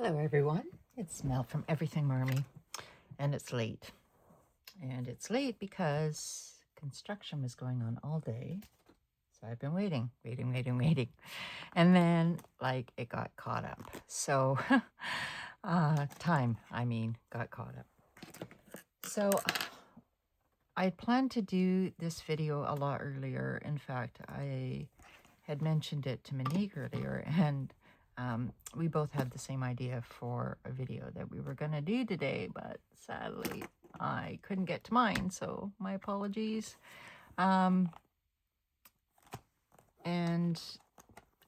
Hello everyone, it's Mel from Everything Marmy, and it's late. And it's late because construction was going on all day, so I've been waiting. And then, it got caught up. So, got caught up. So, I planned to do this video a lot earlier. In fact, I had mentioned it to Monique earlier, and we both had the same idea for a video that we were going to do today, but sadly I couldn't get to mine, so my apologies. And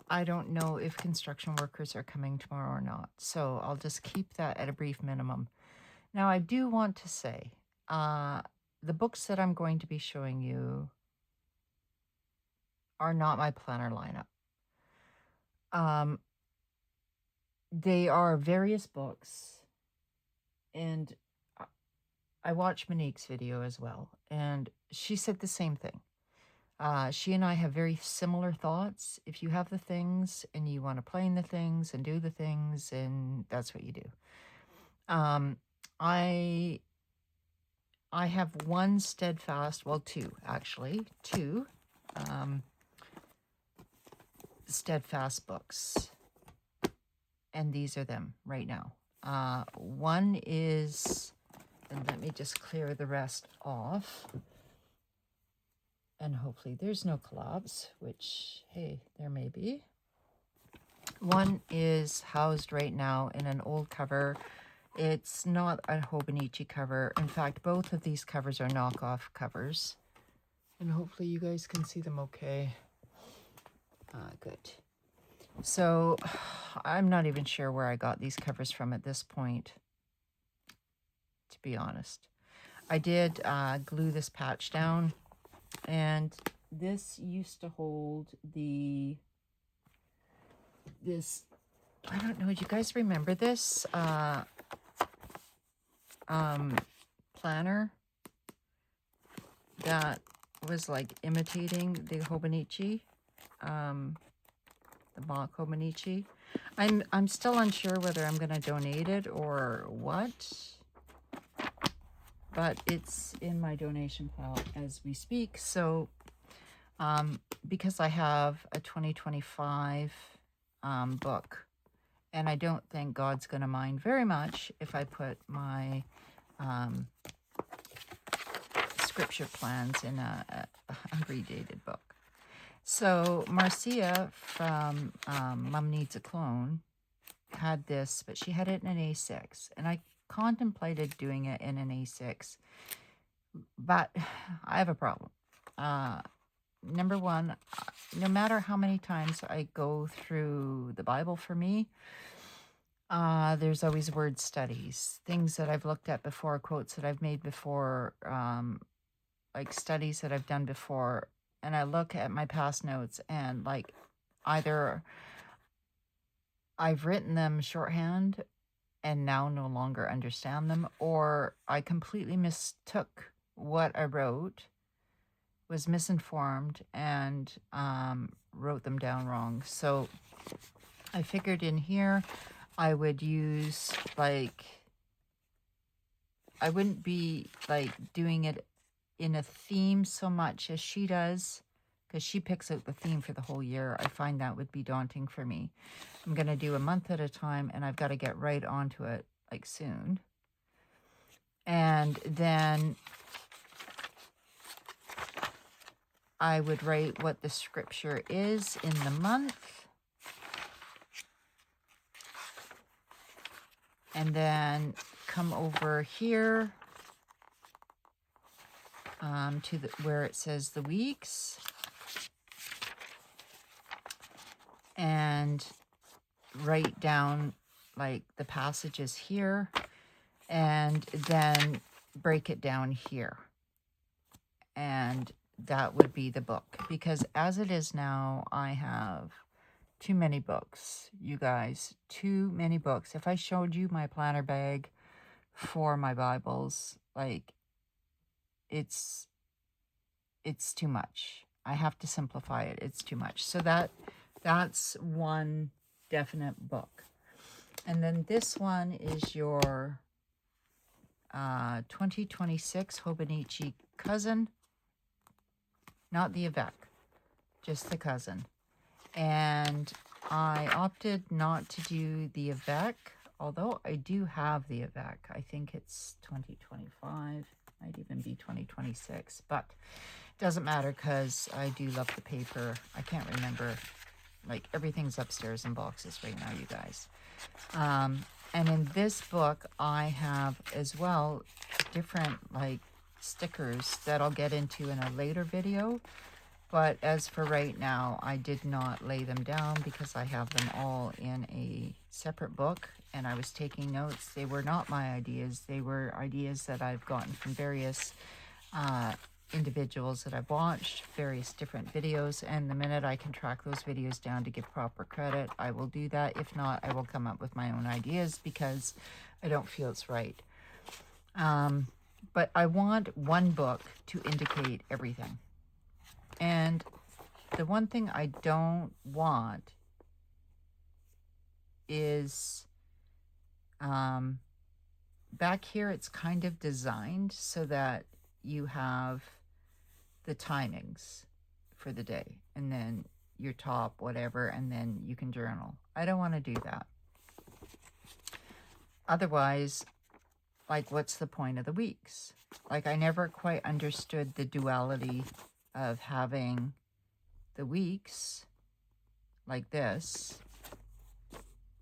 I don't know if construction workers are coming tomorrow or not, so I'll just keep that at a brief minimum. Now, I do want to say, the books that I'm going to be showing you are not my planner lineup. They are various books, and I watched Monique's video as well, and she said the same thing. She and I have very similar thoughts. If you have the things and you want to play in the things and do the things, and that's what you do. I have one steadfast, well, two actually, two steadfast books, and these are them right now. One is, and let me just clear the rest off, and hopefully there's no collapse, which, hey, there may be. One is housed right now in an old cover. It's not a Hobonichi cover. In fact, both of these covers are knockoff covers, and hopefully you guys can see them okay. Good. So I'm not even sure where I got these covers from at this point, to be honest. I did glue this patch down, and this used to hold this, I don't know, do you guys remember this planner that was like imitating the Hobonichi, the mock Hobonichi? I'm still unsure whether I'm going to donate it or what, but it's in my donation pile as we speak. So because I have a 2025 book, and I don't think God's going to mind very much if I put my scripture plans in a redated book. So Marcia from Mom Needs a Clone had this, but she had it in an A6, and I contemplated doing it in an A6, but I have a problem. Number one, no matter how many times I go through the Bible, for me, there's always word studies, things that I've looked at before, quotes that I've made before, like studies that I've done before, and I look at my past notes, and like either I've written them shorthand and now no longer understand them, or I completely mistook what I wrote, was misinformed, and wrote them down wrong. So I figured in here I would use, like, I wouldn't be like doing it in a theme so much as she does, because she picks out the theme for the whole year. I find that would be daunting for me. I'm going to do a month at a time, and I've got to get right onto it like soon. And then I would write what the scripture is in the month, and then come over here to where it says the weeks, and write down like the passages here, and then break it down here, and that would be the book. Because as it is now, I have too many books, you guys, too many books. If I showed you my planner bag for my Bibles, like, it's too much. I have to simplify it. It's too much. So that's one definite book. And then this one is your 2026 Hobonichi Cousin. Not the Avec, just the Cousin. And I opted not to do the Avec, although I do have the Avec. I think it's 2025, might even be 2026, but it doesn't matter because I do love the paper. I can't remember, like everything's upstairs in boxes right now, you guys. And in this book, I have as well different like stickers that I'll get into in a later video. But as for right now, I did not lay them down because I have them all in a separate book and I was taking notes. They were not my ideas. They were ideas that I've gotten from various individuals that I've watched, various different videos, and the minute I can track those videos down to give proper credit, I will do that. If not, I will come up with my own ideas because I don't feel it's right. But I want one book to indicate everything. And the one thing I don't want is back here it's kind of designed so that you have the timings for the day and then your top whatever and then you can journal. I don't want to do that. Otherwise, like, what's the point of the weeks? Like, I never quite understood the duality of having the weeks like this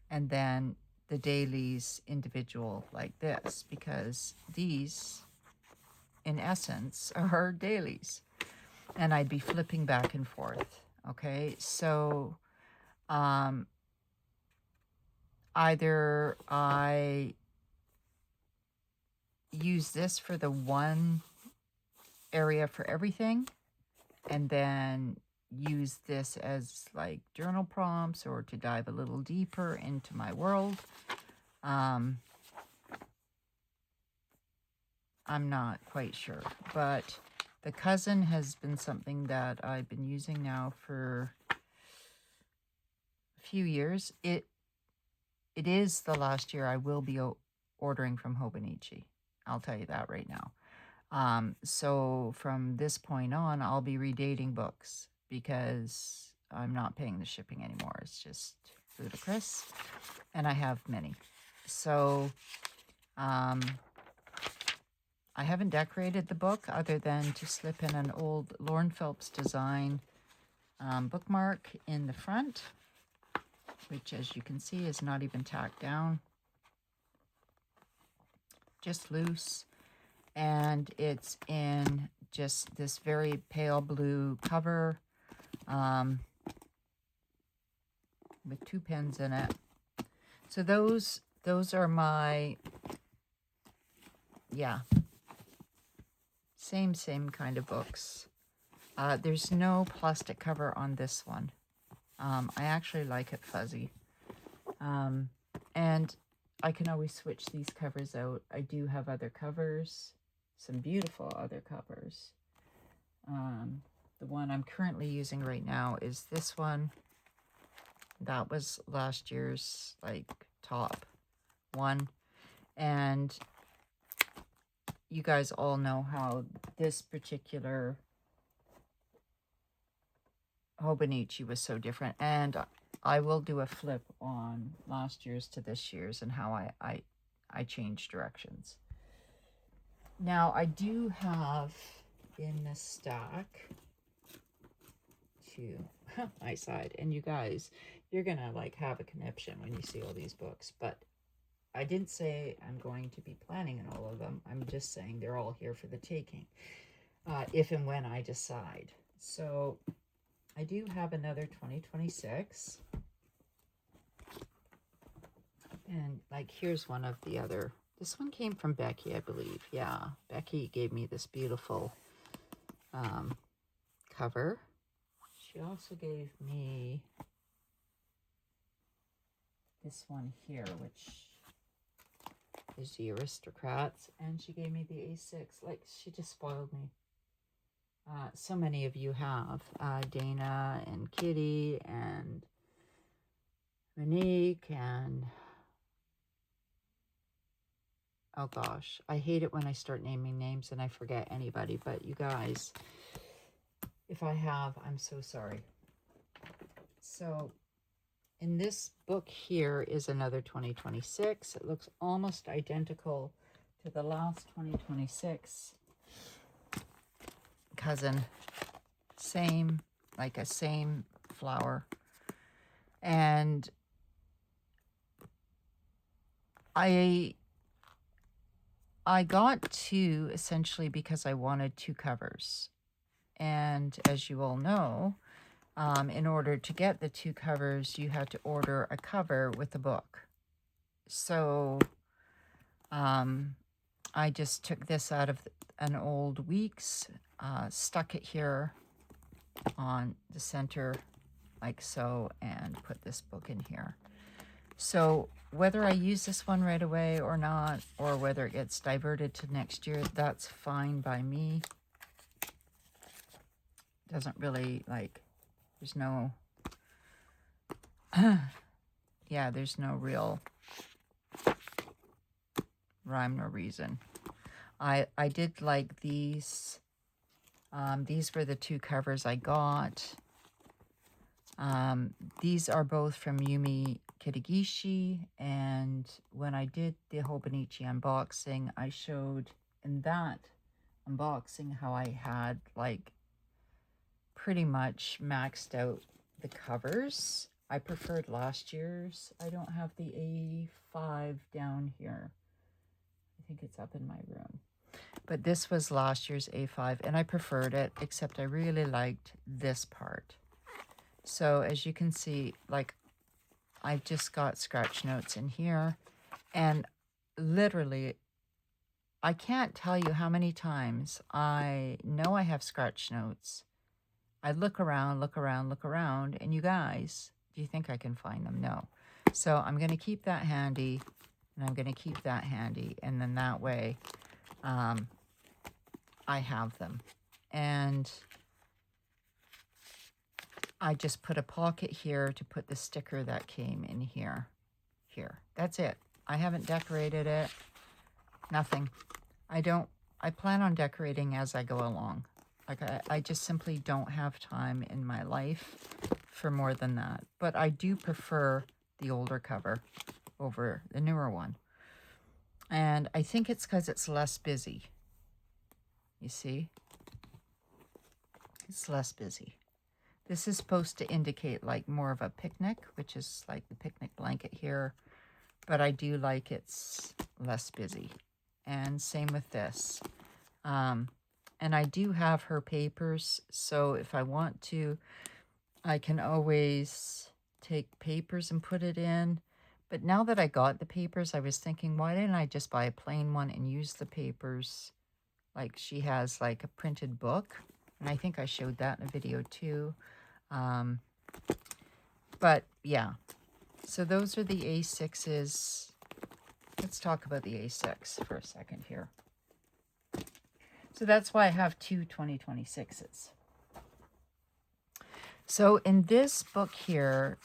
and then the dailies individual like this, because these in essence are dailies and I'd be flipping back and forth. Okay, so either I use this for the one area for everything and then use this as like journal prompts or to dive a little deeper into my world. I'm not quite sure, but the Cousin has been something that I've been using now for a few years. It is the last year I will be ordering from Hobonichi. I'll tell you that right now. So from this point on, I'll be redating books because I'm not paying the shipping anymore. It's just ludicrous. And I have many. So I haven't decorated the book other than to slip in an old Lauren Phelps design bookmark in the front, which as you can see is not even tacked down, just loose. And it's in just this very pale blue cover with 2 pens in it. So those are my, yeah, same kind of books. There's no plastic cover on this one. I actually like it fuzzy. And I can always switch these covers out. I do have other covers, some beautiful other covers. The one I'm currently using right now is this one. That was last year's like top one. And you guys all know how this particular Hobonichi was so different. And I will do a flip on last year's to this year's and how I changed directions. Now, I do have in the stack to my side, and you guys, you're gonna like have a conniption when you see all these books, but I didn't say I'm going to be planning on all of them. I'm just saying they're all here for the taking, if and when I decide. So I do have another 2026. And like, here's one of the other. This one came from Becky, I believe. Yeah, Becky gave me this beautiful cover. She also gave me this one here, which is the Aristocrats. And she gave me the A6. Like, she just spoiled me. So many of you have. Dana and Kitty and Monique and Oh gosh, I hate it when I start naming names and I forget anybody, but you guys, if I have, I'm so sorry. So in this book here is another 2026. It looks almost identical to the last 2026 cousin. Same, like a same flower. And I got two essentially because I wanted two covers. And as you all know, in order to get the two covers, you had to order a cover with the book. So I just took this out of an old Weeks, stuck it here on the center like so, and put this book in here. So whether I use this one right away or not, or whether it gets diverted to next year, that's fine by me. Doesn't really, like, there's no, yeah, there's no real rhyme nor reason. I did like these. These were the two covers I got. These are both from Yumi Kitagishi, and when I did the Hobonichi unboxing, I showed in that unboxing how I had like pretty much maxed out the covers. I preferred last year's. I don't have the A5 down here. I think it's up in my room. But this was last year's A5, and I preferred it, except I really liked this part. So as you can see, like, I've just got scratch notes in here, and literally, I can't tell you how many times I know I have scratch notes. I look around, and you guys, do you think I can find them? No. So I'm going to keep that handy, and I'm going to keep that handy, and then that way I have them. And I just put a pocket here to put the sticker that came in here. That's it. I haven't decorated it. Nothing. I plan on decorating as I go along. Like I just simply don't have time in my life for more than that. But I do prefer the older cover over the newer one. And I think it's because it's less busy. You see? It's less busy. This is supposed to indicate like more of a picnic, which is like the picnic blanket here. But I do like it's less busy. And same with this. And I do have her papers. So if I want to, I can always take papers and put it in. But now that I got the papers, I was thinking, why didn't I just buy a plain one and use the papers? Like she has like a printed book. And I think I showed that in a video too. But yeah, so those are the A6s. Let's talk about the A6 for a second here. So that's why I have two 2026s. So in this book here,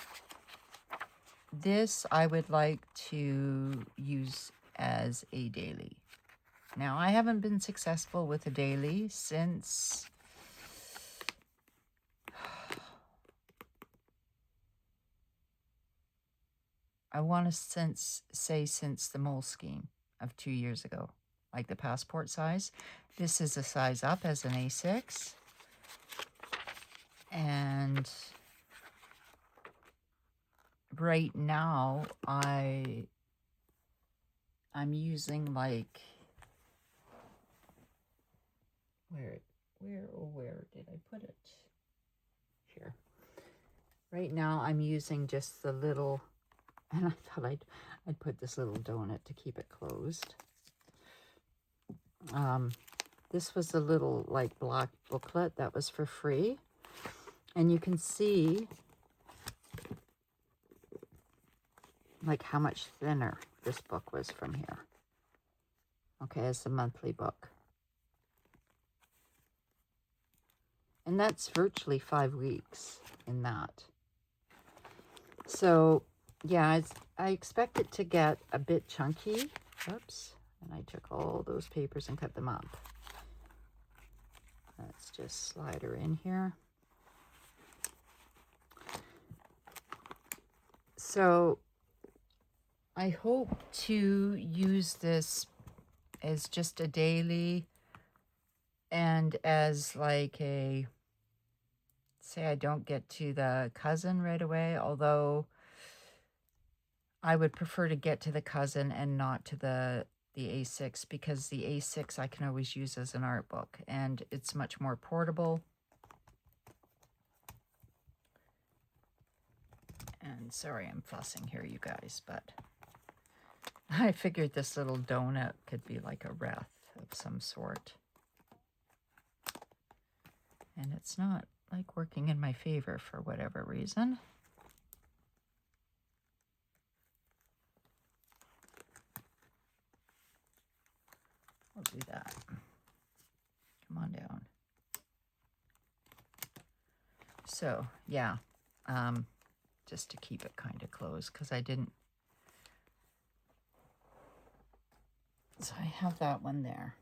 this I would like to use as a daily. Now, I haven't been successful with a daily since I want to say since the Moleskine of 2 years ago, like the passport size. This is a size up as an A6. And right now I'm using like where did I put it? Here. Right now I'm using just the little, and I thought I'd put this little donut to keep it closed. This was a little like black booklet that was for free. And you can see like how much thinner this book was from here. Okay, it's a monthly book. And that's virtually 5 weeks in that. So, yeah, I expect it to get a bit chunky. Oops, And I took all those papers and cut them up. Let's just slide her in here. So I hope to use this as just a daily and as like a, say I don't get to the cousin right away, although I would prefer to get to the cousin and not to the A6, because the A6 I can always use as an art book and it's much more portable. And sorry I'm fussing here, you guys, but I figured this little donut could be like a wreath of some sort. And it's not like working in my favor for whatever reason. I'll do that. Come on down. So, yeah, just to keep it kind of closed, because I didn't. So I have that one there.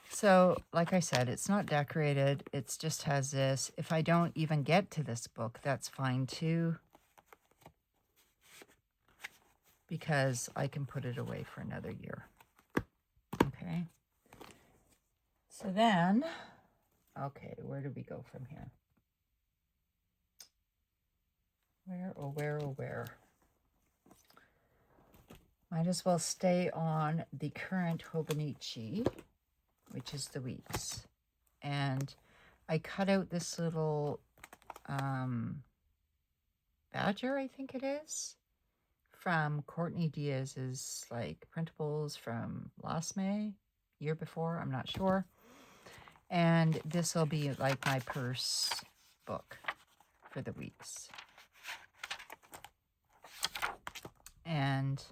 So, like I said, it's not decorated. It just has this. If I don't even get to this book, that's fine too, because I can put it away for another year. Okay. So then, okay, where do we go from here? Where? Might as well stay on the current Hobonichi, which is the weeks. And I cut out this little badger, I think it is, from Courtney Diaz's like printables from last May, year before, I'm not sure. And this will be like my purse book for the weeks. And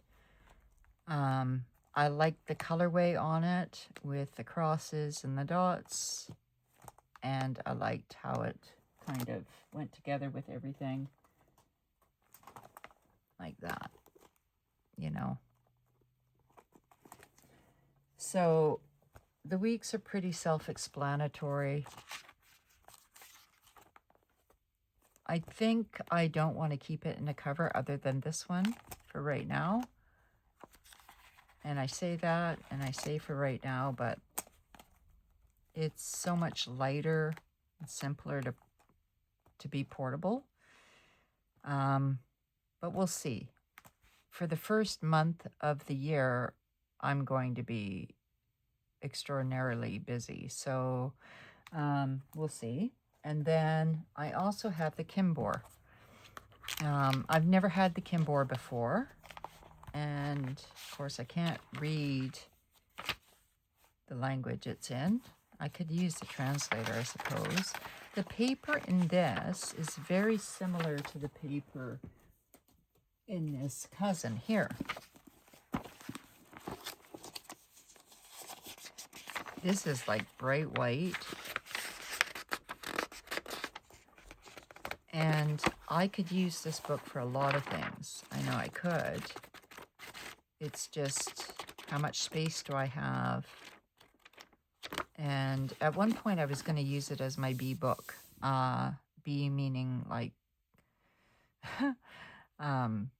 I like the colorway on it with the crosses and the dots. And I liked how it kind of went together with everything. Like that, you know. So the weeks are pretty self-explanatory. I think I don't want to keep it in a cover other than this one for right now. And I say that, and I say for right now, but it's so much lighter and simpler to be portable. But we'll see. For the first month of the year, I'm going to be extraordinarily busy. So we'll see. And then I also have the Kimbor. I've never had the Kimbor before. And of course I can't read the language it's in. I could use the translator, I suppose. The paper in this is very similar to the paper in this cousin here. This is like bright white. And I could use this book for a lot of things. I know I could. It's just, how much space do I have? And at one point I was going to use it as my B book. B meaning like when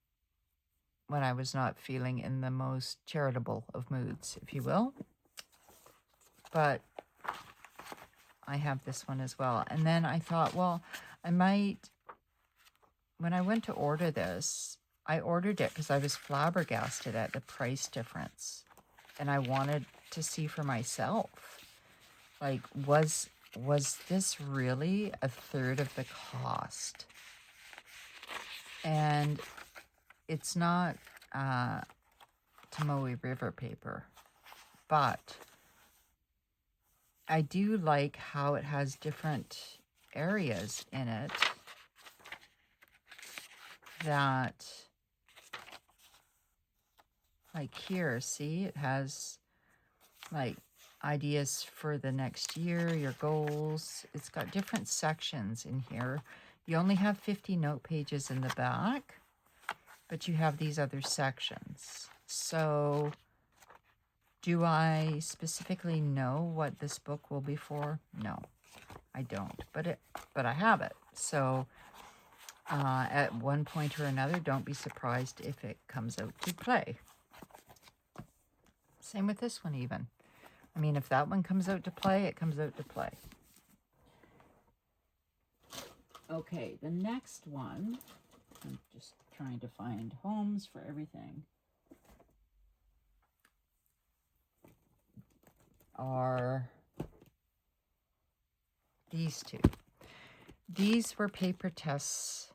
I was not feeling in the most charitable of moods, if you will. But I have this one as well. And then I thought, well, I might, when I went to order this, I ordered it because I was flabbergasted at the price difference. And I wanted to see for myself, like, was this really a third of the cost? And it's not Tomoe River paper, but I do like how it has different areas in it that, like here, see, it has like ideas for the next year, your goals. It's got different sections in here. You only have 50 note pages in the back, but you have these other sections. So Do I specifically know what this book will be for? No, I don't, but I have it. So at one point or another, don't be surprised if it comes out to play. Same with this one even. I mean, if that one comes out to play, it comes out to play. Okay, the next one, I'm just trying to find homes for everything, are these two. These were Paper Tess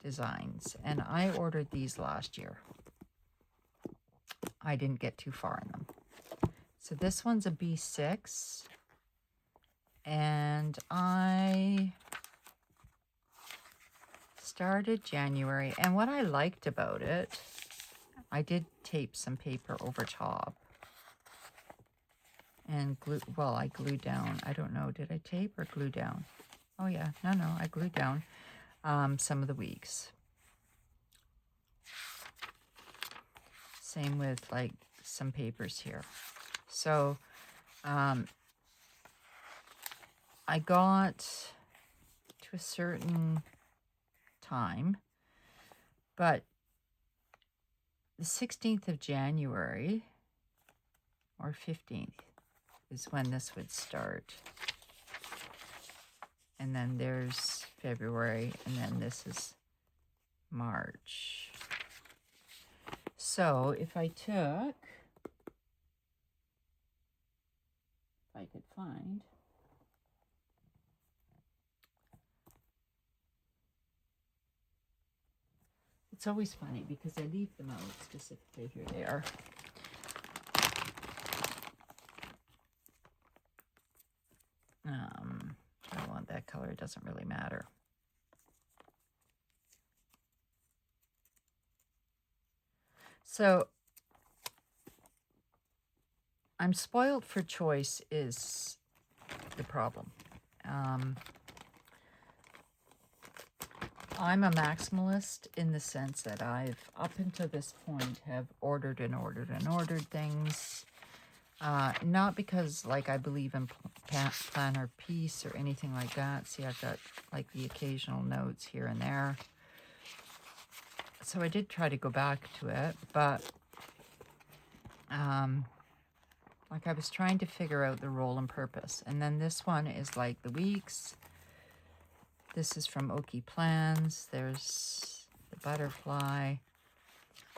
designs, and I ordered these last year. I didn't get too far in them. So this one's a B6, and I started January, and what I liked about it, I did tape some paper over top and glue, well, I glued down, I don't know, did I tape or glue down? Oh yeah, no, I glued down some of the weeks. Same with like some papers here. So I got to a certain time, but the 16th of January or 15th is when this would start. And then there's February, and then this is March. So if I took, if I could find, it's always funny because I leave them out specifically. Here they are. I want that color, it doesn't really matter. So I'm spoiled for choice is the problem. I'm a maximalist in the sense that I've, up until this point, have ordered and ordered and ordered things. Not because, like, I believe in planner peace or anything like that. See, I've got, like, the occasional notes here and there. So I did try to go back to it, but, like, I was trying to figure out the role and purpose. And then this one is, like, the weeks. This is from Oki Plans. There's the butterfly.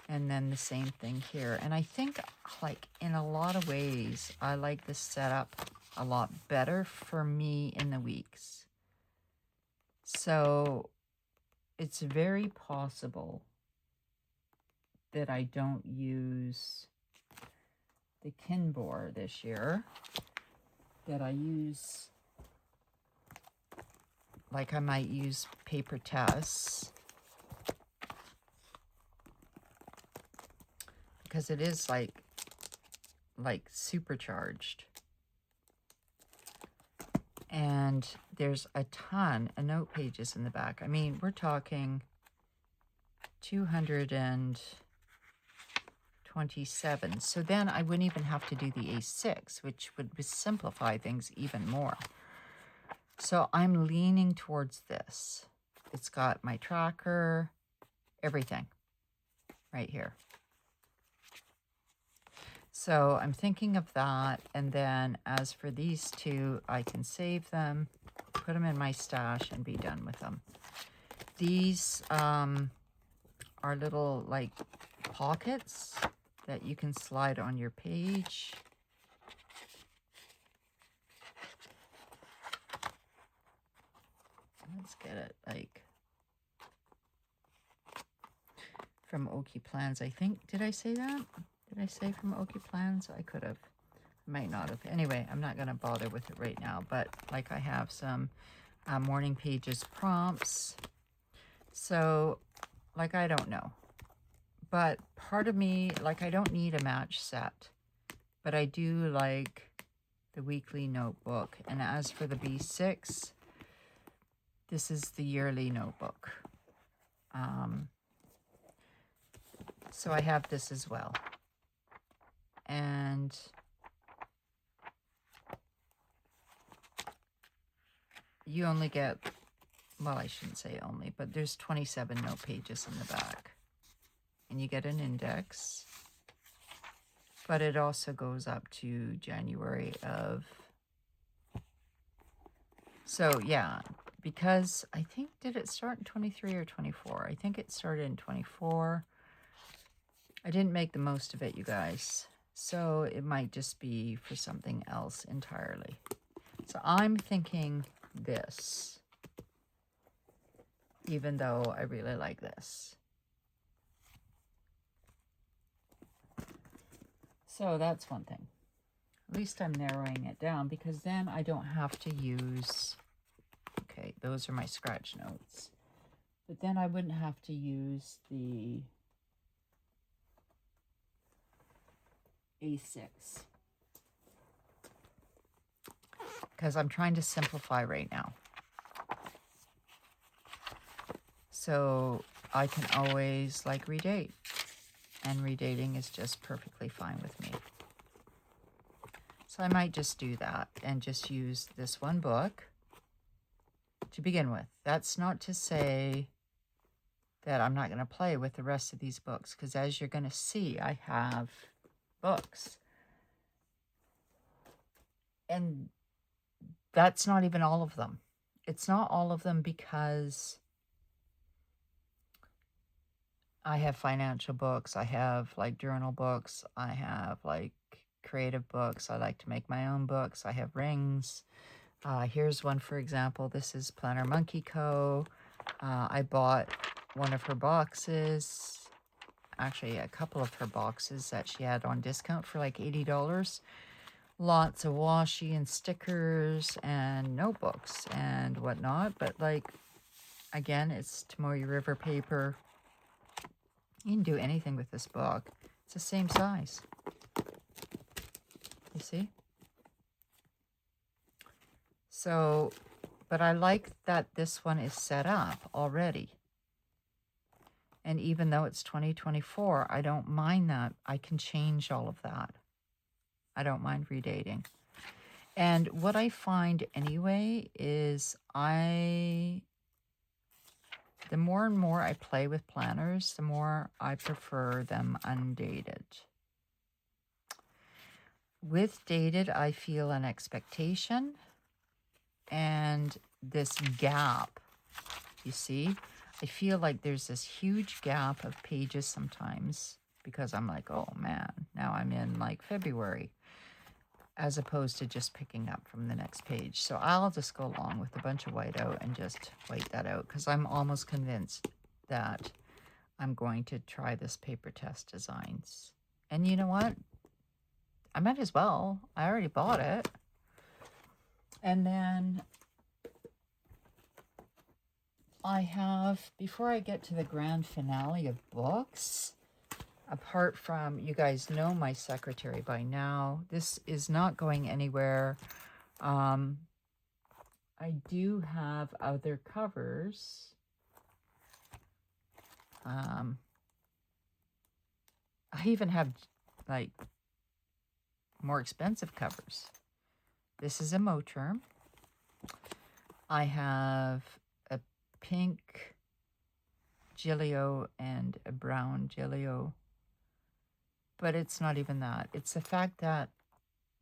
And then the same thing here. And I think, like, in a lot of ways, I like this setup a lot better for me in the weeks. So it's very possible that I don't use the Kinbor this year, that I use, like, I might use Paper Tess, because it is like supercharged. And there's a ton of note pages in the back. I mean, we're talking 227. So then I wouldn't even have to do the A6, which would simplify things even more. So I'm leaning towards this. It's got my tracker, everything right here. So I'm thinking of that. And then as for these two, I can save them, put them in my stash, and be done with them. These are little, like, pockets that you can slide on your page. Let's get it, like, from Oki Plans, I think. Did I say that? Did I say from Oki Plans? I could have. Might not have. Anyway, I'm not going to bother with it right now. But, like, I have some morning pages prompts. So, like, I don't know. But part of me, like, I don't need a match set. But I do like the weekly notebook. And as for the B6, this is the yearly notebook. So I have this as well. and you only get, well, I shouldn't say only, but there's 27 note pages in the back. And you get an index, but it also goes up to January of, so yeah, because I think, did it start in 23 or 24? I think it started in 24. I didn't make the most of it, you guys. So it might just be for something else entirely. So I'm thinking this, even though I really like this. So that's one thing. At least I'm narrowing it down, because then I don't have to use, okay, those are my scratch notes. But then I wouldn't have to use the A6, because I'm trying to simplify right now. So I can always like redate, and redating is just perfectly fine with me. So I might just do that and just use this one book to begin with. That's not to say that I'm not going to play with the rest of these books, because as you're going to see, I have books. And that's not even all of them. It's not all of them because I have financial books, I have like journal books, I have like creative books, I like to make my own books, I have rings. Here's one, for example. This is Planner Monkey Co. I bought one of her boxes, actually a couple of her boxes that she had on discount for like $80. Lots of washi and stickers and notebooks and whatnot. But like, again, it's Tomoe River paper. You can do anything with this book. It's the same size. You see? So, but I like that this one is set up already. And even though it's 2024, I don't mind that. I can change all of that. I don't mind redating. And what I find anyway is the more and more I play with planners, the more I prefer them undated. With dated, I feel an expectation and this gap, you see? I feel like there's this huge gap of pages sometimes, because I'm like, oh man, now I'm in like February, as opposed to just picking up from the next page. So I'll just go along with a bunch of whiteout and just white that out, because I'm almost convinced that I'm going to try this Paper Test Designs. And you know what? I might as well. I already bought it. And then I have, before I get to the grand finale of books, apart from, you guys know my secretary by now, this is not going anywhere. I do have other covers. I even have like more expensive covers. This is a Moterm. I have a pink Gilio and a brown Gilio, but it's not even that. It's the fact that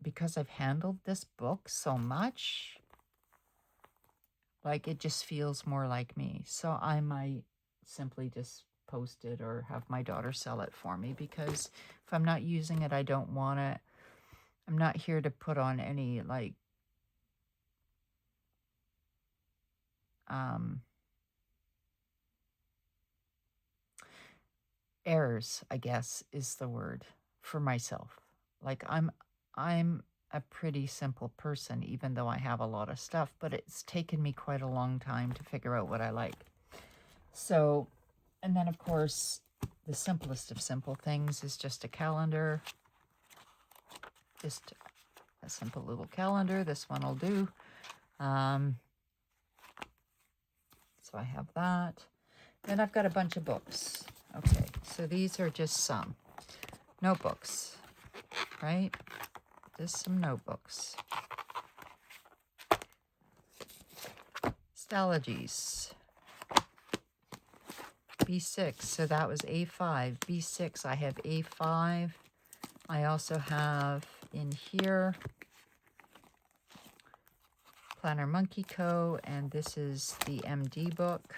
because I've handled this book so much, like it just feels more like me. So I might simply just post it or have my daughter sell it for me, because if I'm not using it, I don't want it. I'm not here to put on any like errors, I guess is the word, for myself. Like I'm a pretty simple person, even though I have a lot of stuff, but it's taken me quite a long time to figure out what I like. So, and then of course, the simplest of simple things is just a calendar. Just a simple little calendar. This one will do. So I have that. Then I've got a bunch of books. Okay, so these are just some notebooks. right? Just some notebooks. Stalogies. B6, so that was A5. B6, I have A5. I also have in here Planner Monkey Co., and this is the MD book.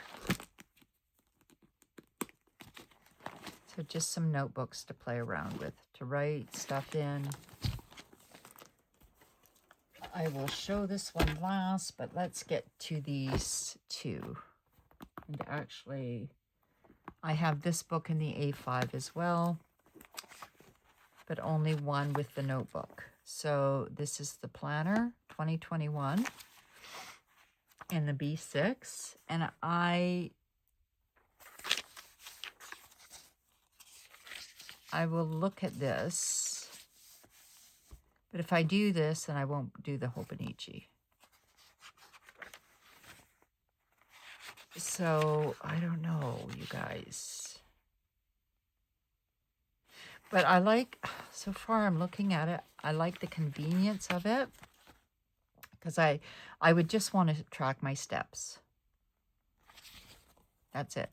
So just some notebooks to play around with, to write stuff in. I will show this one last, but let's get to these two. And actually, I have this book in the A5 as well, but only one with the notebook. So this is the Planner 2021 in the B6. And I will look at this, but if I do this, then I won't do the Hobonichi. So I don't know, you guys. But I like, so far I'm looking at it, I like the convenience of it, because I would just want to track my steps. That's it.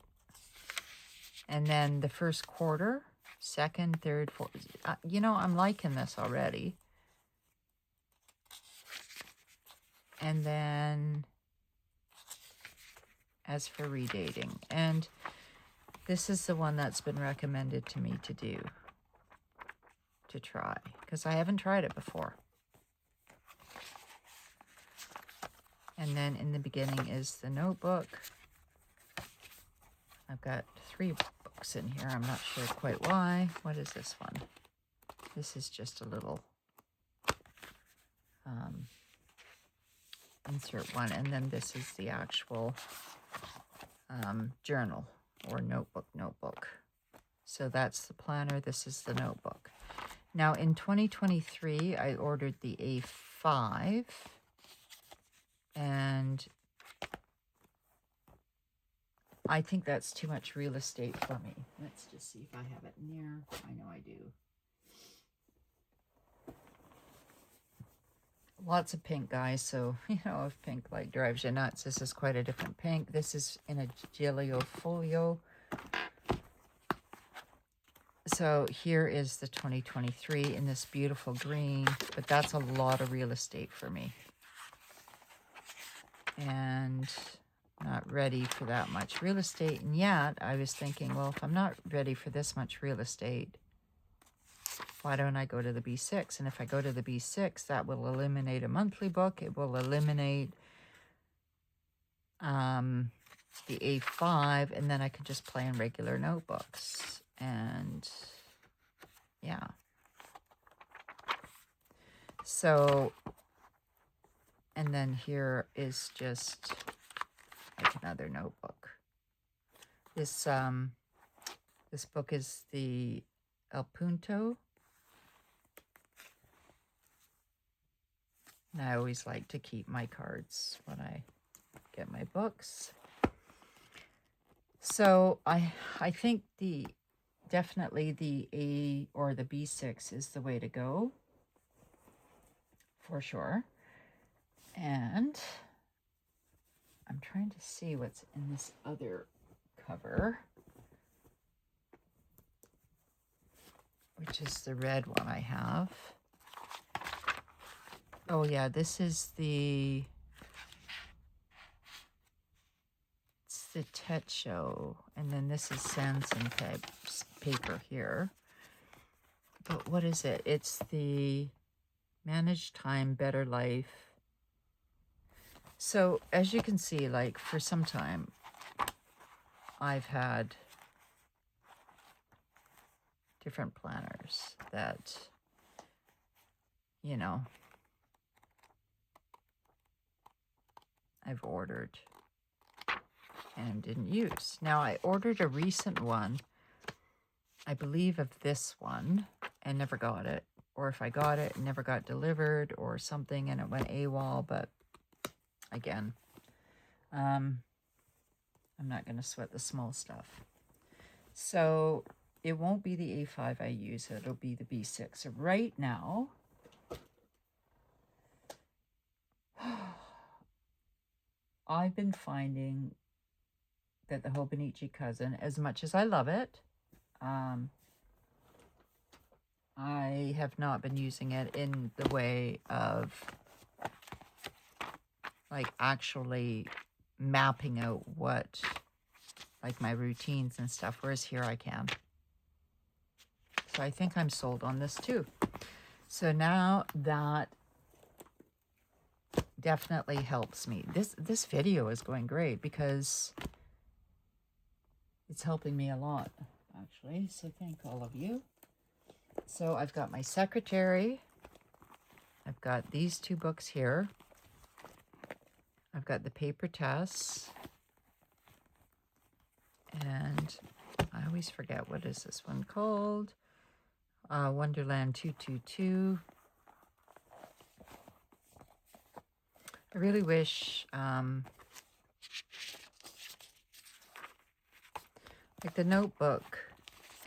And then the first quarter, second, third, fourth. You know, I'm liking this already. And then as for redating, and this is the one that's been recommended to me to do, to try, because I haven't tried it before. And then in the beginning is the notebook. I've got 3 books in here. I'm not sure quite why. What is this one? This is just a little insert one. And then this is the actual journal or notebook. So that's the planner. This is the notebook. Now in 2023, I ordered the A5. And I think that's too much real estate for me. Let's just see if I have it near. I know I do. Lots of pink, guys. So, you know, if pink like drives you nuts, this is quite a different pink. This is in a Giglio Folio. So here is the 2023 in this beautiful green, but that's a lot of real estate for me. And not ready for that much real estate. And yet I was thinking, well, if I'm not ready for this much real estate, why don't I go to the B6? And if I go to the B6, that will eliminate a monthly book. It will eliminate the A5, and then I could just play in regular notebooks. And yeah. So, and then here is just like another notebook. This this book is the El Punto. And I always like to keep my cards when I get my books. So I think definitely the A or the B6 is the way to go, for sure. And I'm trying to see what's in this other cover, which is the red one I have. Oh yeah, this is the Techo, and then this is Sanson paper here. But what is it? It's the Manage Time, Better Life. So as you can see, like for some time, I've had different planners that, you know, I've ordered and didn't use. Now I ordered a recent one, I believe of this one, and never got it. Or if I got it, it never got delivered or something, and it went AWOL. But again, I'm not going to sweat the small stuff. So it won't be the A5 I use, it'll be the B6. So right now, I've been finding that the Hobonichi Cousin, as much as I love it, I have not been using it in the way of like actually mapping out what, like my routines and stuff, whereas here I can. So I think I'm sold on this too. So now that definitely helps me. This video is going great because it's helping me a lot, actually. So thank all of you. So I've got my secretary. I've got these two books here. I've got the paper tests. And I always forget, what is this one called? Wonderland 222. I really wish, like the notebook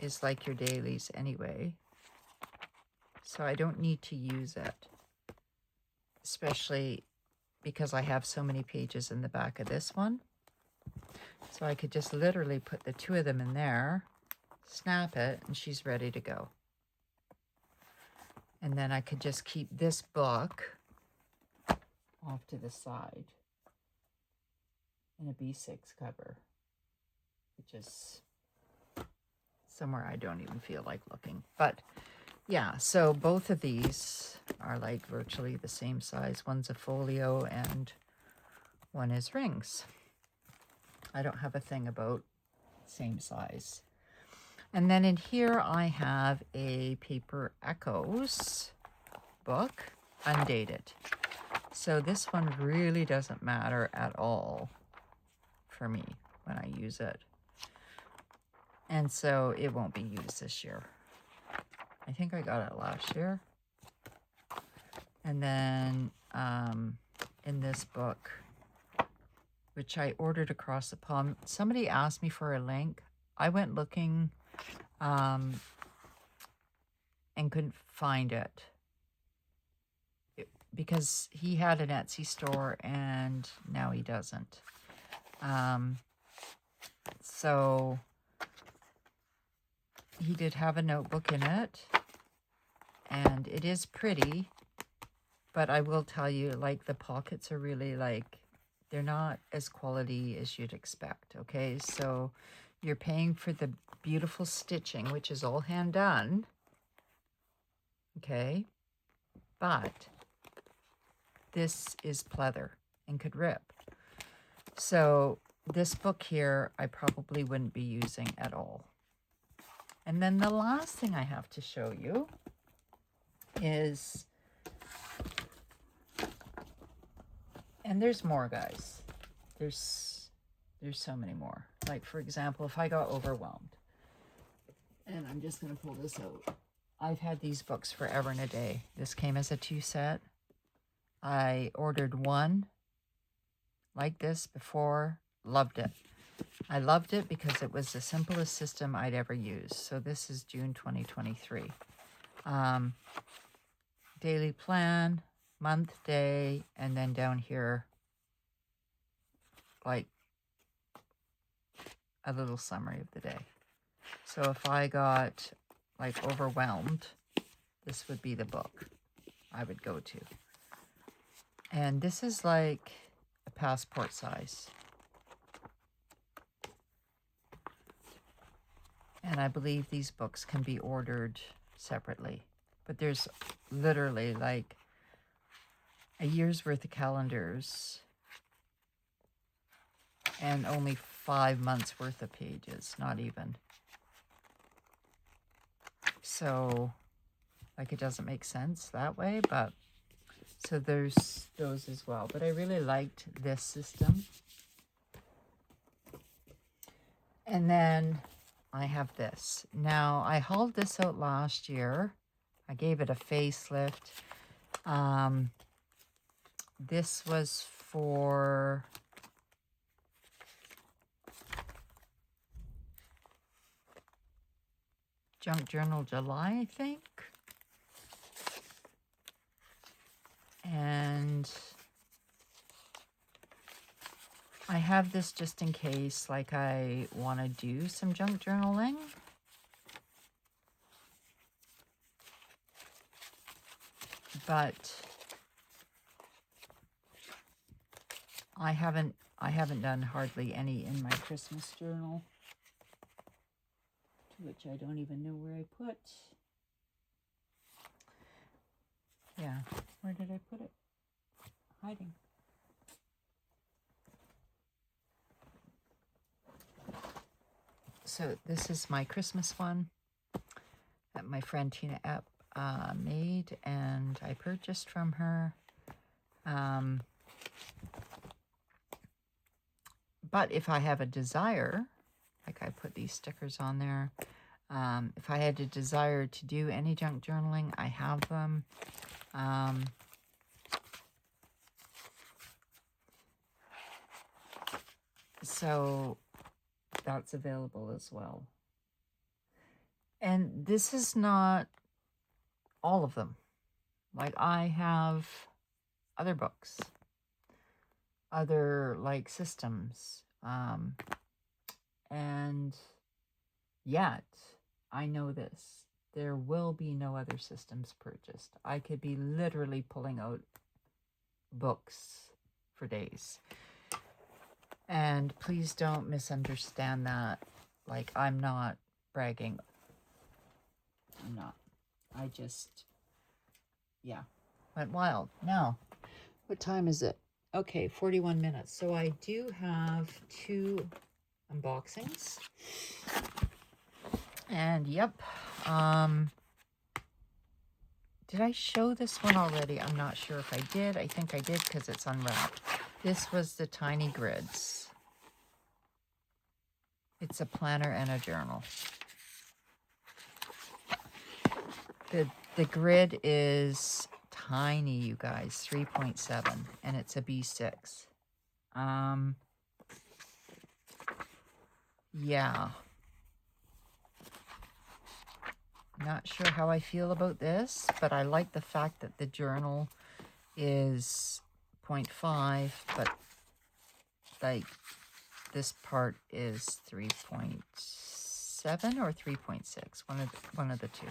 is like your dailies anyway. So I don't need to use it, especially because I have so many pages in the back of this one. So I could just literally put the two of them in there, snap it, and she's ready to go. And then I could just keep this book off to the side in a B6 cover, which is somewhere I don't even feel like looking. But yeah, so both of these are like virtually the same size. One's a folio and one is rings. I don't have a thing about same size. And then in here I have a Paper Echoes book, undated. So this one really doesn't matter at all for me when I use it. And so it won't be used this year. I think I got it last year. And then in this book, which I ordered across the pond, somebody asked me for a link. I went looking and couldn't find it because he had an Etsy store and now he doesn't. So he did have a notebook in it, and it is pretty, but I will tell you, like, the pockets are really like, they're not as quality as you'd expect, okay? So you're paying for the beautiful stitching, which is all hand done, okay? But this is pleather and could rip. So this book here, I probably wouldn't be using at all. And then the last thing I have to show you is, and there's more, guys. There's so many more. Like, for example, if I got overwhelmed, and I'm just going to pull this out. I've had these books forever and a day. This came as a 2-set. I ordered one like this before, loved it. I loved it because it was the simplest system I'd ever used. So this is June 2023. Daily plan, month, day, and then down here, like a little summary of the day. So if I got like overwhelmed, this would be the book I would go to. And this is like a passport size. And I believe these books can be ordered separately. But there's literally like a year's worth of calendars and only 5 months worth of pages, not even. So, like, it doesn't make sense that way, but so there's those as well. But I really liked this system. And then I have this. Now, I hauled this out last year. I gave it a facelift. This was for Junk Journal July, I think. And I have this just in case, like, I want to do some junk journaling. But I haven't done hardly any in my Christmas journal, which I don't even know where I put. Yeah, where did I put it? Hiding. So this is my Christmas one that my friend Tina Epp made, and I purchased from her. But if I have a desire, like I put these stickers on there, if I had a desire to do any junk journaling, I have them. So that's available as well. And this is not all of them. Like, I have other books, other like systems, and yet I know this, there will be no other systems purchased. I could be literally pulling out books for days. And please don't misunderstand that. Like, I'm not bragging. I'm not. I just, yeah, went wild. Now, what time is it? Okay, 41 minutes. So I do have 2 unboxings. And yep, did I show this one already? I'm not sure if I did. I think I did because it's unwrapped. This was the Tiny Grids. It's a planner and a journal. The grid is tiny, you guys, 3.7, and it's a B6. Yeah. Not sure how I feel about this, but I like the fact that the journal is 0.5, but like this part is 3.7 or 3.6, one of the two.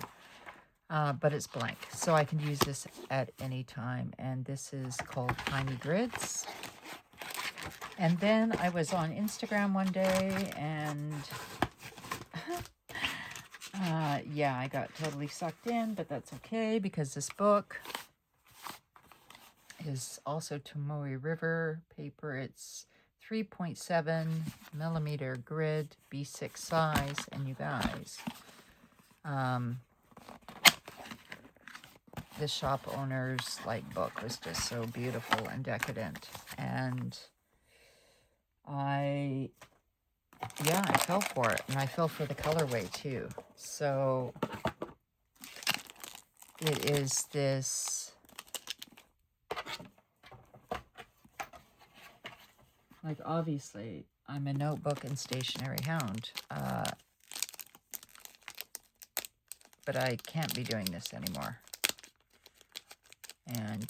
But it's blank, so I can use this at any time. And this is called Tiny Grids. And then I was on Instagram one day, and yeah, I got totally sucked in, but that's okay because this book is also Tomoe River paper. It's 3.7 millimeter grid, B6 size, and you guys, the shop owner's like book was just so beautiful and decadent, and I fell for it, and I fell for the colorway too. So it is this, like, obviously I'm a notebook and stationery hound, but I can't be doing this anymore. And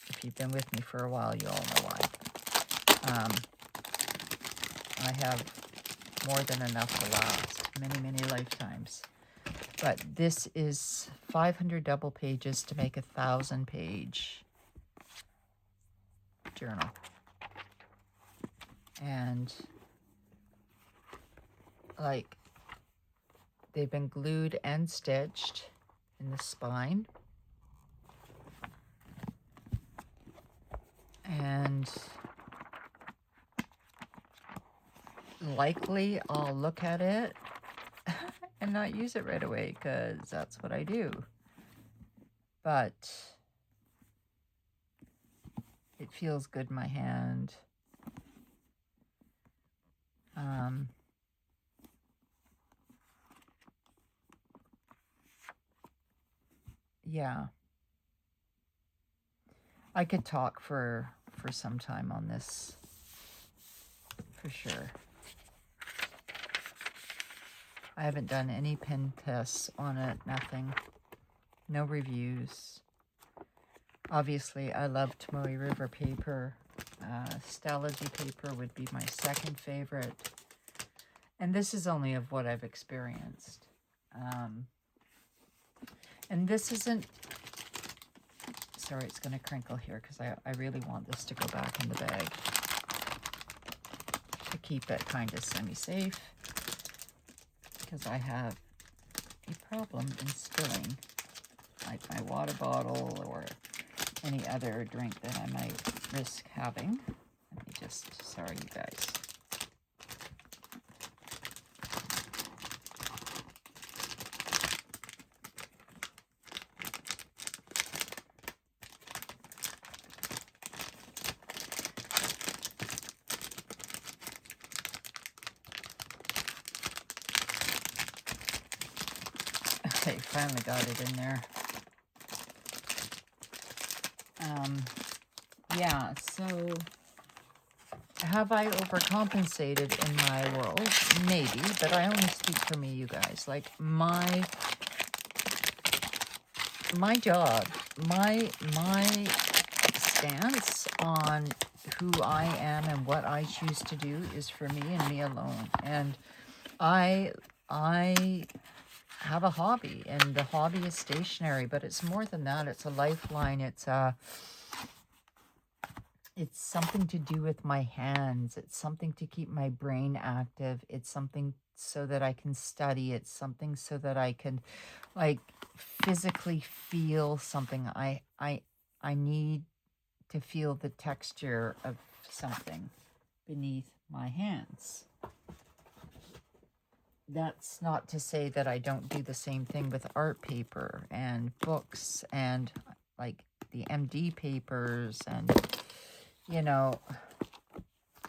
if you've been with me for a while, you all know why. I have more than enough to last many, many lifetimes. But this is 500 double pages to make a 1,000-page journal. And, like, they've been glued and stitched in the spine. And likely I'll look at it and not use it right away, because that's what I do. But it feels good in my hand. Yeah. I could talk for some time on this, for sure. I haven't done any pen tests on it, nothing. No reviews. Obviously, I love Tomoe River paper. Stalogy paper would be my second favorite. And this is only of what I've experienced. And this isn't... Sorry, it's going to crinkle here because I really want this to go back in the bag to keep it kind of semi-safe, because I have a problem in spilling, like my water bottle or any other drink that I might risk having. Let me just... Sorry, you guys. Okay, finally got it in there. Yeah, so have I overcompensated in my world? Maybe, but I only speak for me, you guys. Like, my job, my stance on who I am and what I choose to do is for me and me alone. And I have a hobby, and the hobby is stationery, but it's more than that. It's a lifeline. It's something to do with my hands. It's something to keep my brain active. It's something so that I can study. It's something so that I can, like, physically feel something. I need to feel the texture of something beneath my hands. That's not to say that I don't do the same thing with art paper and books and, like, the MD papers and, you know,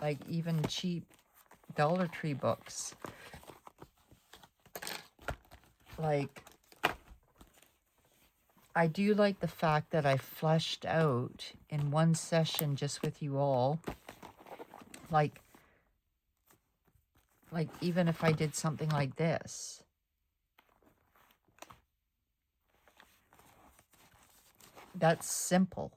like, even cheap Dollar Tree books. Like, I do like the fact that I fleshed out in one session just with you all, like even if I did something like this, that's simple.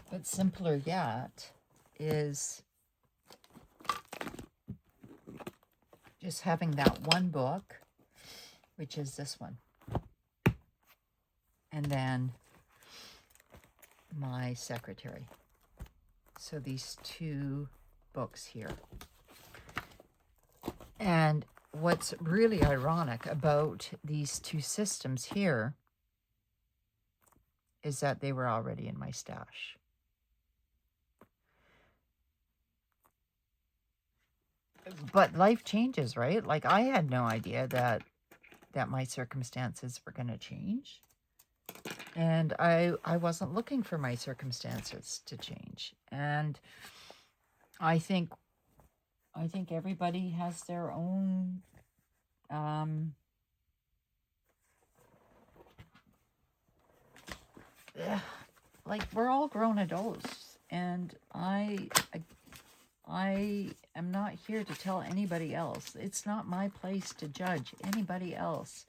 But simpler yet is just having that one book, which is this one, and then my secretary. So these two books here. And what's really ironic about these two systems here is that they were already in my stash. But life changes, right? Like, I had no idea that my circumstances were going to change. And I wasn't looking for my circumstances to change. And I think everybody has their own like, we're all grown adults, and I am not here to tell anybody else. It's not my place to judge anybody else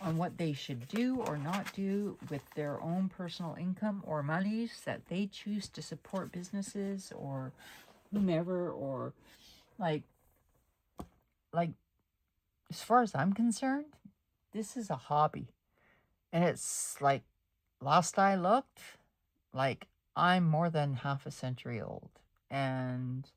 on what they should do or not do with their own personal income or monies that they choose to support businesses or whomever, or like as far as I'm concerned, this is a hobby. And it's like, last I looked, like, I'm more than half a century old. And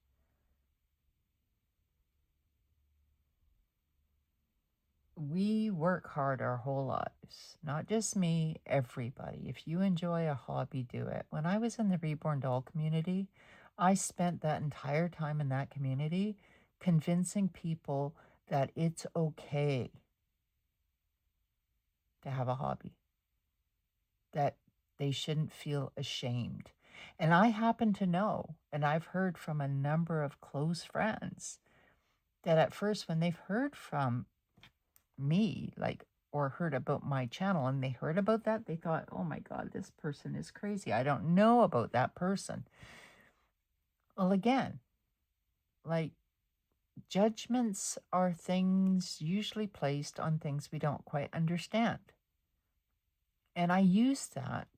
we work hard our whole lives. Not just me, everybody. If you enjoy a hobby, do it. When I was in the Reborn Doll community, I spent that entire time in that community convincing people that it's okay to have a hobby, that they shouldn't feel ashamed. And I happen to know, and I've heard from a number of close friends, that at first when they've heard from me, like, or heard about my channel and they heard about that, they thought, oh my God, this person is crazy. I don't know about that person. Well, again, like, judgments are things usually placed on things we don't quite understand. And I use that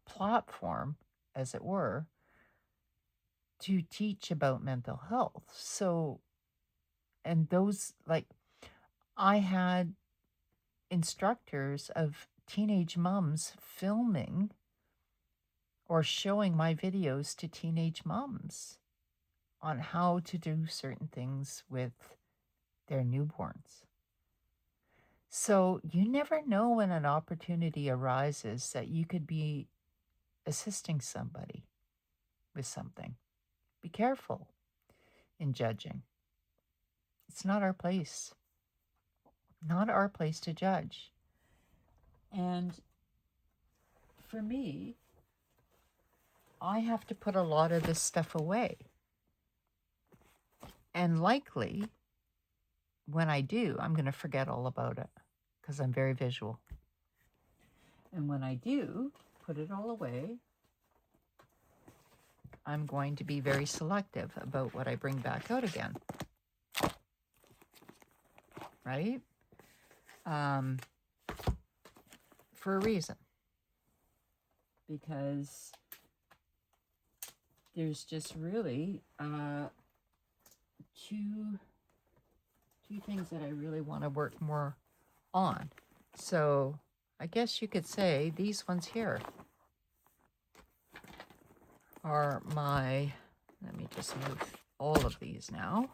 platform, as it were, to teach about mental health. So, and those, like, I had instructors of teenage moms filming or showing my videos to teenage moms on how to do certain things with their newborns. So you never know when an opportunity arises that you could be assisting somebody with something. Be careful in judging. It's not our place. Not our place to judge. And for me, I have to put a lot of this stuff away. And likely, when I do, I'm going to forget all about it because I'm very visual. And when I do put it all away, I'm going to be very selective about what I bring back out again. Right? For a reason. Because there's just really two things that I really want to work more on. So I guess you could say these ones here are my, let me just move all of these now,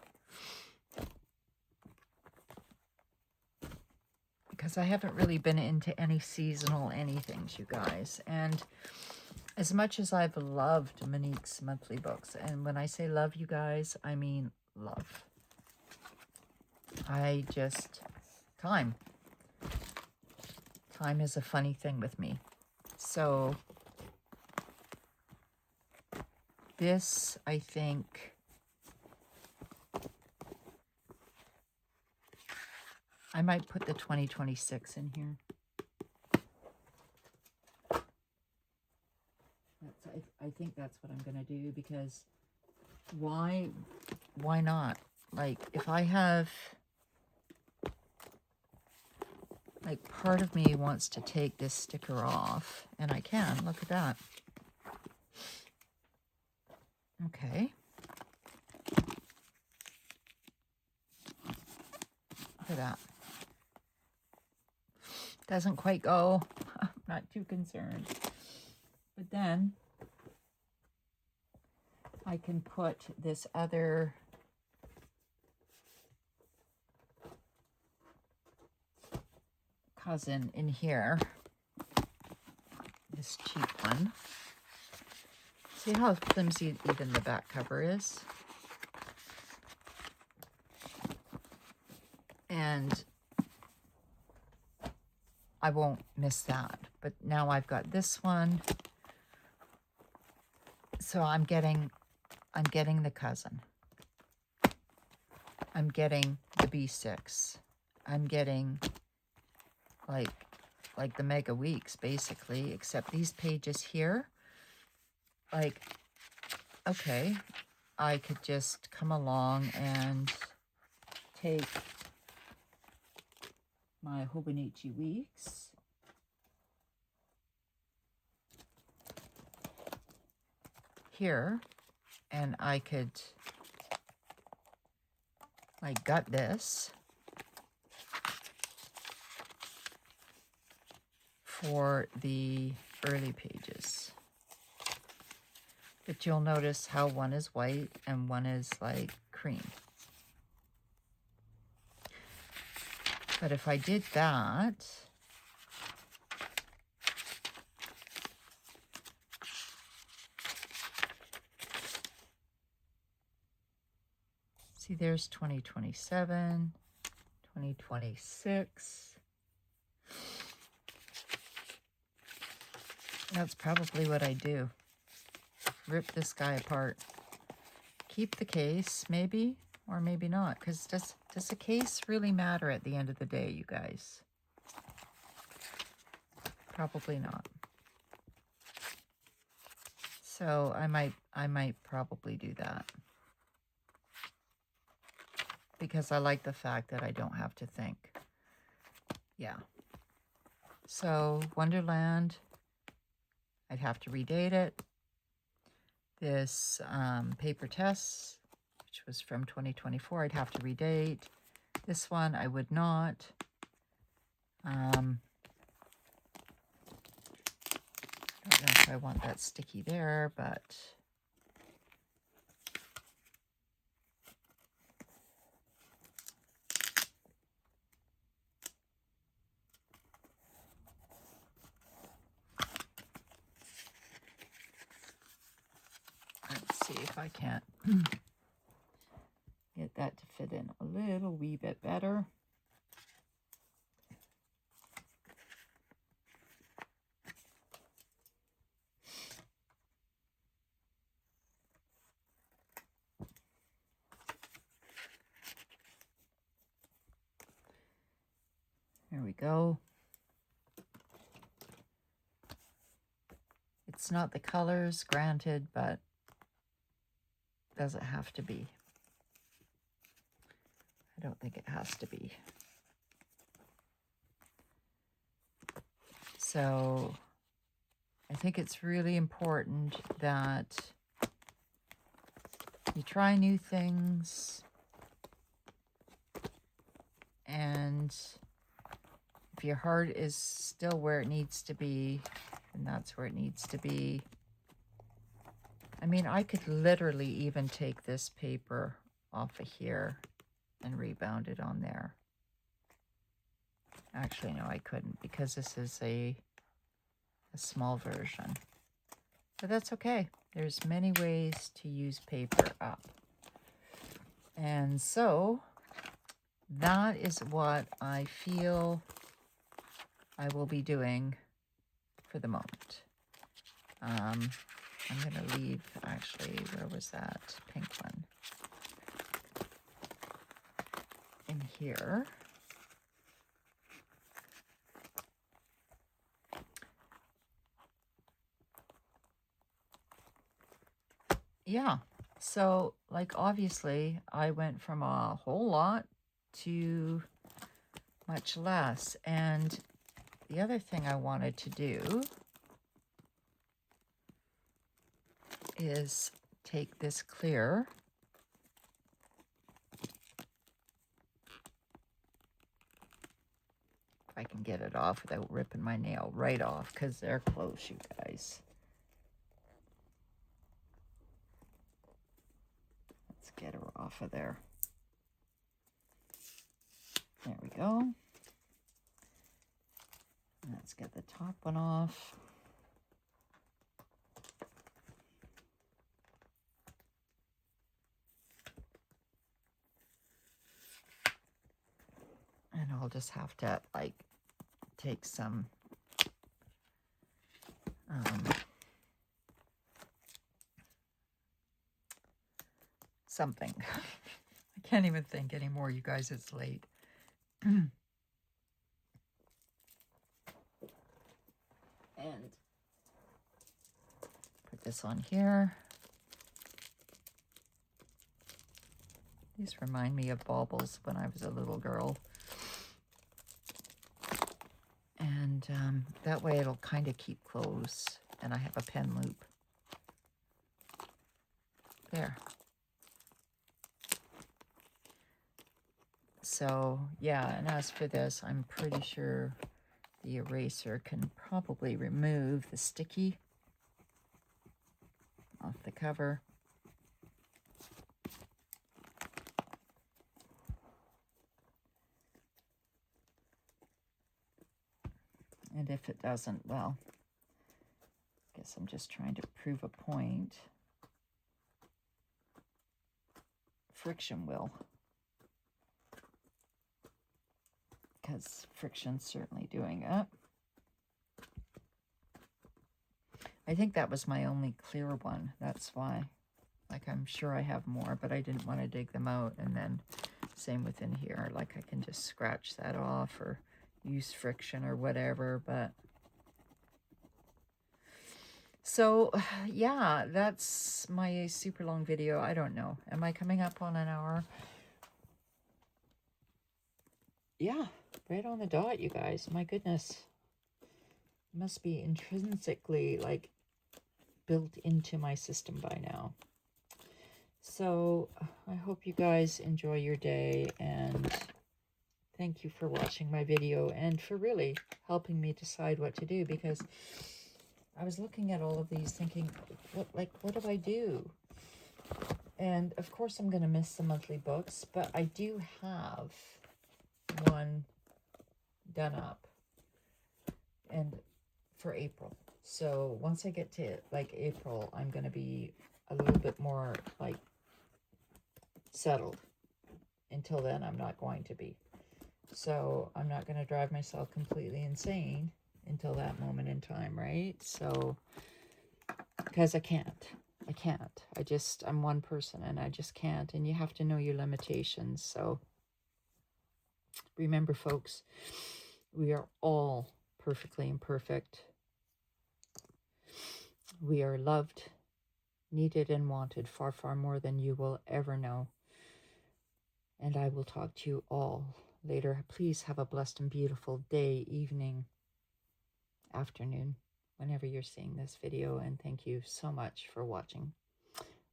because I haven't really been into any seasonal anythings, you guys. And as much as I've loved Monique's monthly books, and when I say love, you guys, I mean love. I just, time is a funny thing with me. So this, I think, I might put the 2026 in here. I think that's what I'm going to do, because why not? Like, if I have, like, part of me wants to take this sticker off, and I can. Look at that. Okay. Look at that. Doesn't quite go. I'm not too concerned. But then I can put this other cousin in here. This cheap one. See how flimsy even the back cover is? And I won't miss that. But now I've got this one. So I'm getting the cousin. I'm getting the B6. I'm getting like the Mega Weeks, basically, except these pages here, like, okay, I could just come along and take my Hobonichi Weeks, here, and I could, like, gut this for the early pages. But you'll notice how one is white and one is like cream. But if I did that, see, there's 2027, 2026. That's probably what I do. Rip this guy apart. Keep the case, maybe, or maybe not. Because does the case really matter at the end of the day, you guys? Probably not. So I might probably do that. Because I like the fact that I don't have to think. Yeah. So Wonderland, I'd have to redate it. This paper test, which was from 2024, I'd have to redate. This one I would not. I don't know if I want that sticky there, but let's see if I can't get that to fit in a little wee bit better. There we go. It's not the colors, granted, but does it have to be? I don't think it has to be. So I think it's really important that you try new things, and if your heart is still where it needs to be, then that's where it needs to be. I mean, I could literally even take this paper off of here and rebound it on there. Actually, no, I couldn't, because this is a small version. But that's okay. There's many ways to use paper up. And so that is what I feel I will be doing for the moment. I'm going to leave, actually, where was that pink one? In here. Yeah, so like obviously I went from a whole lot to much less. And the other thing I wanted to do is take this clear if I can get it off without ripping my nail right off, because they're close, you guys. Let's get her off of there. There we go. Let's get the top one off. And I'll just have to like take some something. I can't even think anymore, you guys, it's late. And put this on here. These remind me of baubles when I was a little girl. And that way it'll kind of keep close. And I have a pen loop. There. So, yeah, and as for this, I'm pretty sure the eraser can probably remove the sticky off the cover. And if it doesn't, well, I guess I'm just trying to prove a point. Friction will. Because friction's certainly doing it. I think that was my only clear one. That's why. Like, I'm sure I have more, but I didn't want to dig them out. And then same within here. Like, I can just scratch that off or use friction or whatever, but So, yeah, that's my super long video. I don't know. Am I coming up on an hour? Yeah, right on the dot, you guys. My goodness. Must be intrinsically, like, built into my system by now. So, I hope you guys enjoy your day, and thank you for watching my video and for really helping me decide what to do, because I was looking at all of these thinking, what do I do? And of course I'm going to miss the monthly books, but I do have one done up and for April. So once I get to like April, I'm going to be a little bit more like settled. Until then, I'm not going to be. So I'm not going to drive myself completely insane until that moment in time, right? So, because I can't. I'm one person and I just can't. And you have to know your limitations. So remember, folks, we are all perfectly imperfect. We are loved, needed, and wanted far, far more than you will ever know. And I will talk to you all later. Please have a blessed and beautiful day, evening, afternoon, whenever you're seeing this video. And thank you so much for watching.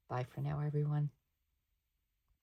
Bye for now, everyone.